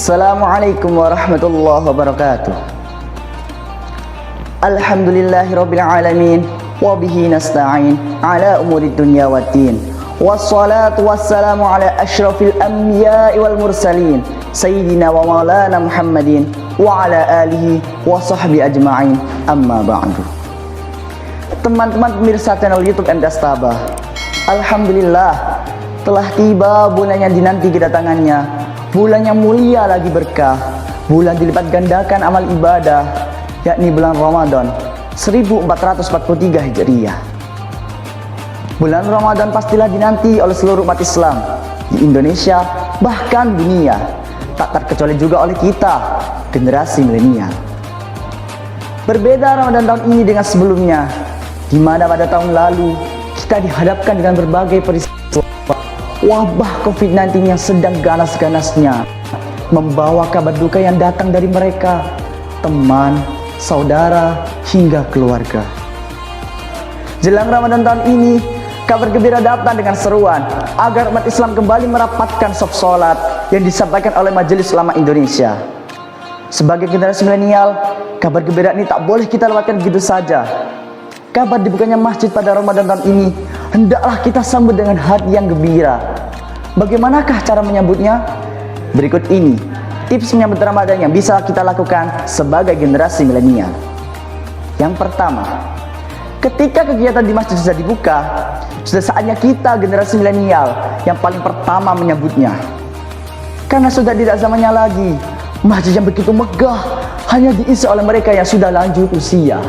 Assalamualaikum warahmatullahi wabarakatuh. Alhamdulillahirabbil alamin wa bihi nasta'in ala umurid dunya waddin. Wassalatu wassalamu ala asyrafil anbiya'i wal mursalin sayyidina wa maulana Muhammadin wa ala alihi wa sahbihi ajma'in. Amma ba'du. Teman-teman pemirsa channel YouTube MTS Tabah, alhamdulillah telah tiba bulan yang dinanti kedatangannya. Bulan yang mulia lagi berkah, bulan dilipat gandakan amal ibadah, yakni bulan Ramadan 1443 Hijriah. Bulan Ramadan pastilah dinanti oleh seluruh umat Islam di Indonesia, bahkan dunia, tak terkecuali juga oleh kita, generasi milenial. Berbeda Ramadan tahun ini dengan sebelumnya, di mana pada tahun lalu kita dihadapkan dengan berbagai peristiwa. Wabah COVID-19 yang sedang ganas-ganasnya membawa kabar duka yang datang dari mereka, teman, saudara, hingga keluarga. Jelang Ramadan tahun ini, kabar gembira datang dengan seruan agar umat Islam kembali merapatkan shaf sholat yang disampaikan oleh Majelis Ulama Indonesia. Sebagai generasi milenial, kabar gembira ini tak boleh kita lewatkan begitu saja. Kabar dibukanya masjid pada Ramadan tahun ini hendaklah kita sambut dengan hati yang gembira. Bagaimanakah cara menyambutnya? Berikut ini tips menyambut Ramadan yang bisa kita lakukan sebagai generasi milenial. Yang pertama, ketika kegiatan di masjid sudah dibuka, sudah saatnya kita generasi milenial yang paling pertama menyambutnya. Karena sudah tidak zamannya lagi masjid yang begitu megah hanya diisi oleh mereka yang sudah lanjut usia.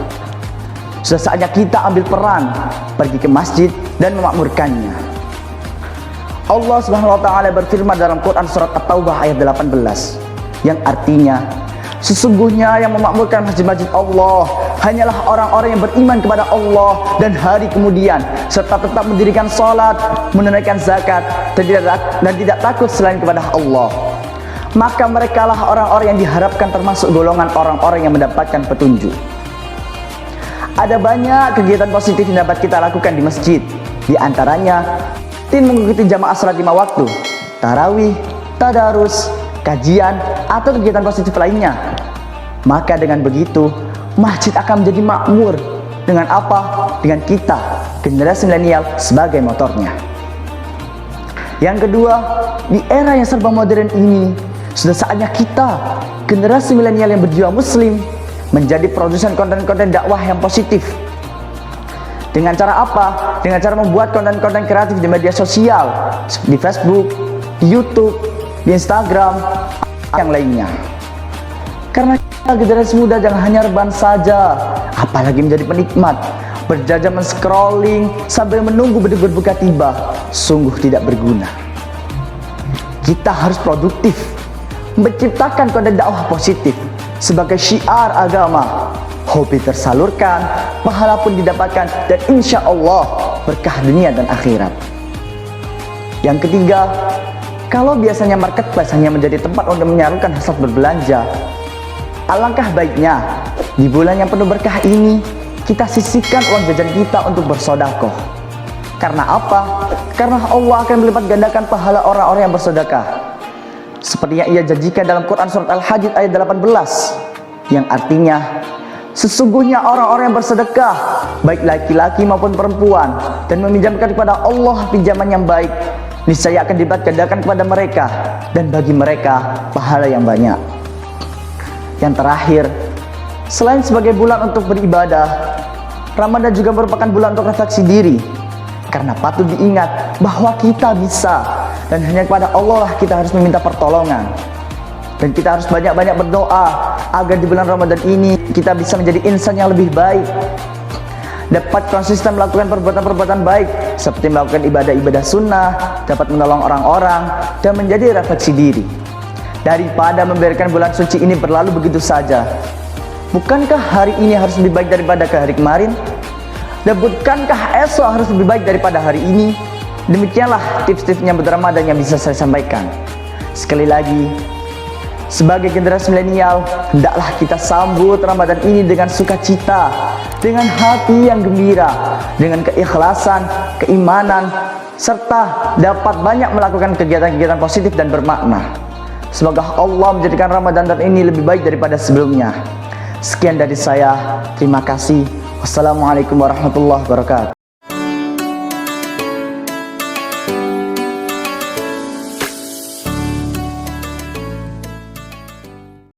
Sudah saatnya kita ambil peran, pergi ke masjid dan memakmurkannya. Allah Subhanahu wa taala berfirman dalam Quran surat At-Taubah ayat 18 yang artinya, sesungguhnya yang memakmurkan masjid-masjid Allah hanyalah orang-orang yang beriman kepada Allah dan hari kemudian, serta tetap mendirikan salat, menunaikan zakat dan tidak takut selain kepada Allah. Maka merekalah orang-orang yang diharapkan termasuk golongan orang-orang yang mendapatkan petunjuk. Ada banyak kegiatan positif yang dapat kita lakukan di masjid. Di antaranya, rutin mengikuti jamaah salat 5 waktu, tarawih, tadarus, kajian, atau kegiatan positif lainnya. Maka dengan begitu, masjid akan menjadi makmur. Dengan apa? Dengan kita, generasi milenial sebagai motornya. Yang kedua, di era yang serba modern ini, sudah saatnya kita, generasi milenial yang berjiwa muslim, menjadi produsen konten-konten dakwah yang positif. Dengan cara apa? Dengan cara membuat konten-konten kreatif di media sosial, di Facebook, di YouTube, di Instagram, yang lainnya. Karena kita generasi muda jangan hanya rebahan saja, apalagi menjadi penikmat, berjajah men-scrolling sambil menunggu beduk berbuka tiba, sungguh tidak berguna. Kita harus produktif, menciptakan konten dakwah positif sebagai syiar agama. Hobi tersalurkan, pahala pun didapatkan, dan insya Allah berkah dunia dan akhirat. Yang ketiga, kalau biasanya marketplace hanya menjadi tempat untuk menyalurkan hasrat berbelanja, alangkah baiknya di bulan yang penuh berkah ini kita sisihkan uang jajan kita untuk bersedekah. Karena apa? Karena Allah akan melipat gandakan pahala orang-orang yang bersedekah, seperti yang ia janjikan dalam Quran surat Al-Hadid ayat 18 yang artinya, sesungguhnya orang-orang yang bersedekah, baik laki-laki maupun perempuan, dan meminjamkan kepada Allah pinjaman yang baik, niscaya akan dilipat gandakan kepada mereka, dan bagi mereka pahala yang banyak. Yang terakhir, selain sebagai bulan untuk beribadah, Ramadan juga merupakan bulan untuk refleksi diri. Karena patut diingat bahwa kita bisa, dan hanya kepada Allah lah kita harus meminta pertolongan. Dan kita harus banyak-banyak berdoa agar di bulan Ramadan ini kita bisa menjadi insan yang lebih baik, dapat konsisten melakukan perbuatan-perbuatan baik seperti melakukan ibadah-ibadah sunnah, dapat menolong orang-orang, dan menjadi refleksi diri. Daripada membiarkan bulan suci ini berlalu begitu saja, bukankah hari ini harus lebih baik daripada ke hari kemarin? Dan bukankah esok harus lebih baik daripada hari ini? Demikianlah tips-tips menyambut Ramadan yang bisa saya sampaikan. Sekali lagi, sebagai generasi milenial, hendaklah kita sambut Ramadan ini dengan sukacita, dengan hati yang gembira, dengan keikhlasan, keimanan, serta dapat banyak melakukan kegiatan-kegiatan positif dan bermakna. Semoga Allah menjadikan Ramadan tahun ini lebih baik daripada sebelumnya. Sekian dari saya, terima kasih. Wassalamualaikum warahmatullahi wabarakatuh.